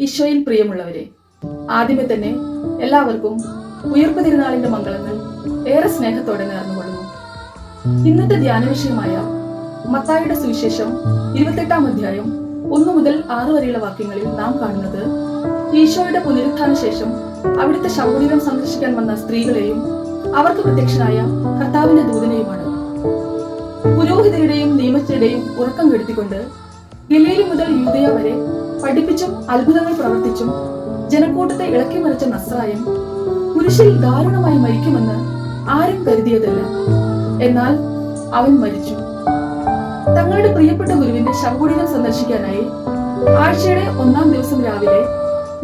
ഈശോയിൽ പ്രിയമുള്ളവരെ, ആദ്യമേ തന്നെ എല്ലാവർക്കും ഉയർപ്പ് തിരുനാളിന്റെ മംഗളങ്ങൾ ഏറെ സ്നേഹത്തോടെ നേർന്നുകൊള്ളുന്നു. ഇന്നത്തെ ധ്യാന വിഷയമായ മത്തായിയുടെ സുവിശേഷം 28-ാം അധ്യായം 1 മുതൽ 6 വരെയുള്ള വാക്യങ്ങളിൽ നാം കാണുന്നത് ഈശോയുടെ പുനരുത്ഥാന ശേഷം അവിടുത്തെ ശവകുടീരം സന്ദർശിക്കാൻ വന്ന സ്ത്രീകളെയും അവർക്ക് പ്രത്യക്ഷനായ കർത്താവിന്റെ ദൂതനെയുമാണ്. പുരോഹിതരുടെയും നിയമജ്ഞരുടെയും ഉറക്കം കെടുത്തിക്കൊണ്ട് ഗലീല മുതൽ യൂദയ വരെ പഠിപ്പിച്ചും അത്ഭുതങ്ങൾ പ്രവർത്തിച്ചും ജനക്കൂട്ടത്തെ ഇളക്കി മറിച്ച നസ്രായൻ കുരിശിൽ ദാരുണമായി മരിക്കുമെന്ന് ആരും കരുതിയതല്ല. എന്നാൽ അവൻ മരിച്ചു. തങ്ങളുടെ പ്രിയപ്പെട്ട ഗുരുവിന്റെ ശവകുടീരം സന്ദർശിക്കാനായി ആഴ്ചയുടെ 1-ാം ദിവസം രാവിലെ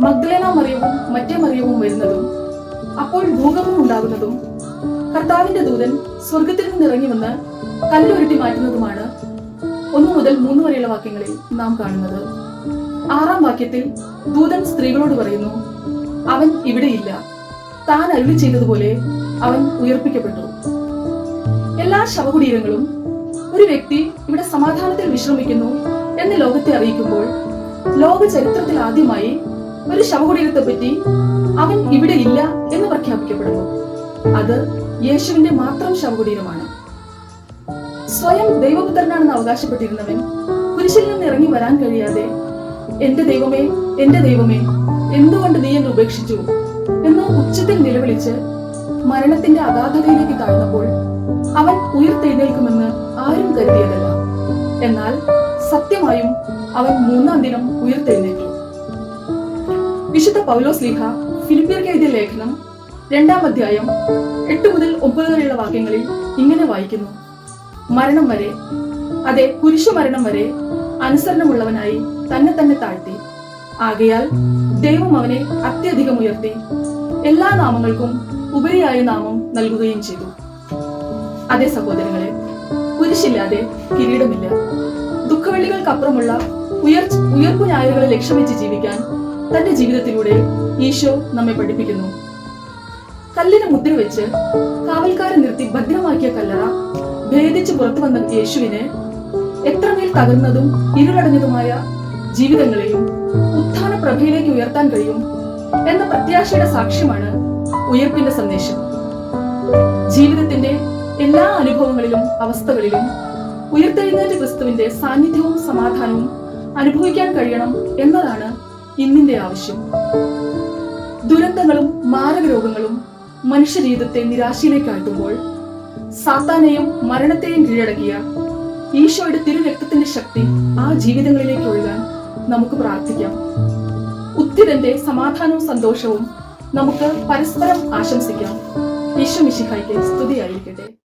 മഗ്ദലേന മറിയവും മറ്റേ മറിയവും വരുന്നതും അപ്പോൾ ഭൂകമ്പം ഉണ്ടാകുന്നതും കർത്താവിന്റെ ദൂതൻ സ്വർഗത്തിൽ നിന്ന് ഇറങ്ങി വന്ന് കല്ലുരുട്ടി മാറ്റുന്നതുമാണ് 1 മുതൽ 3 വരെയുള്ള വാക്യങ്ങളിൽ നാം കാണുന്നത്. 6-ാം വാക്യത്തിൽ ദൂതൻ സ്ത്രീകളോട് പറയുന്നു, അവൻ ഇവിടെയില്ല, താൻ അരുളി ചെയ്തതുപോലെ അവൻ ഉയർപ്പിക്കപ്പെട്ടു. എല്ലാ ശവകുടീരങ്ങളും ഒരു വ്യക്തി ഇവിടെ സമാധാനത്തിൽ വിശ്രമിക്കുന്നു എന്ന് ലോകത്തെ അറിയിക്കുമ്പോൾ ലോക ചരിത്രത്തിൽ ആദ്യമായി ഒരു ശവകുടീരത്തെ പറ്റി അവൻ ഇവിടെ ഇല്ല എന്ന് പ്രഖ്യാപിക്കപ്പെടുന്നു. അത് യേശുവിന്റെ മാത്രം ശവകുടീരമാണ്. സ്വയം ദൈവപുത്രനാണെന്ന് അവകാശപ്പെട്ടിരുന്നവൻ കുരിശിൽ നിന്ന് ഇറങ്ങി വരാൻ കഴിയാതെ എന്റെ ദൈവമേ, എന്റെ ദൈവമേ, എന്തുകൊണ്ട് നീ എന്നെ ഉപേക്ഷിച്ചു എന്ന് ഉച്ചത്തിൽ നിലവിളിച്ച് മരണത്തിന്റെ അഗാധതയിലേക്ക് താഴ്ന്നപ്പോൾ അവൻ ഉയർത്തെഴുന്നേൽക്കുമെന്ന് ആരും കരുതിയതല്ല. എന്നാൽ സത്യമായും അവൻ 3-ാം ദിനം ഉയർത്തെഴുന്നേറ്റു. വിശുദ്ധ പൗലോസ്ലീഹ ഫിലിപ്പിയർക്ക് എഴുതിയ ലേഖനം 2-ാം അധ്യായം 8 മുതൽ 9 വരെയുള്ള വാക്യങ്ങളിൽ ഇങ്ങനെ വായിക്കുന്നു: മരണം വരെ, അതെ കുരിശു മരണം വരെ അനുസരണമുള്ളവനായി തന്നെ തന്നെ താഴ്ത്തി. ആകയാൽ ദൈവം അവനെ അത്യധികം ഉയർത്തി എല്ലാ നാമങ്ങൾക്കും ഉപരിയായ നാമം നൽകുകയും ചെയ്തു. അതേ സഹോദരങ്ങളെ, കുരിശില്ലാതെ കിരീടമില്ല. ദുഃഖവെള്ളികൾക്കപ്പുറമുള്ള ഉയർപ്പു ഞായറുകളെ ലക്ഷ്യം വെച്ച് ജീവിക്കാൻ തന്റെ ജീവിതത്തിലൂടെ ഈശോ നമ്മെ പഠിപ്പിക്കുന്നു. കല്ലിന് മുദ്ര വെച്ച് കാവൽക്കാരൻ നിർത്തി ഭദ്രമാക്കിയ കല്ലറ ഭേദിച്ച് പുറത്തു വന്ന യേശുവിന് എത്രമേൽ തകർന്നതും ഇരുളടഞ്ഞതുമായ ജീവിതങ്ങളെയും ഉത്ഥാന പ്രഭയിലേക്ക് ഉയർത്താൻ കഴിയും എന്ന പ്രത്യാശയുടെ സാക്ഷ്യമാണ് ഉയർപ്പിന്റെ സന്ദേശം. ജീവിതത്തിന്റെ എല്ലാ അനുഭവങ്ങളിലും അവസ്ഥകളിലും ഉയർത്തെഴുന്നേറ്റ ക്രിസ്തുവിന്റെ സാന്നിധ്യവും സമാധാനവും അനുഭവിക്കാൻ കഴിയണം എന്നതാണ് ഇന്നിന്റെ ആവശ്യം. ദുരന്തങ്ങളും മാരക രോഗങ്ങളും മനുഷ്യ ജീവിതത്തെ നിരാശയിലേക്ക് ആഴ്ത്തുമ്പോൾ സാത്താനെയും മരണത്തെയും കീഴടക്കിയ ഈശോയുടെ തിരുരക്തത്തിന്റെ ശക്തി ആ ജീവിതങ്ങളിലേക്ക് ഒഴുകാൻ നമുക്ക് പ്രാർത്ഥിക്കാം. ഉത്തിരന്റെ സമാധാനവും സന്തോഷവും നമുക്ക് പരസ്പരം ആശംസിക്കാം. ഈശോ മിശിഹായ്ക്ക് സ്തുതിയായിരിക്കട്ടെ.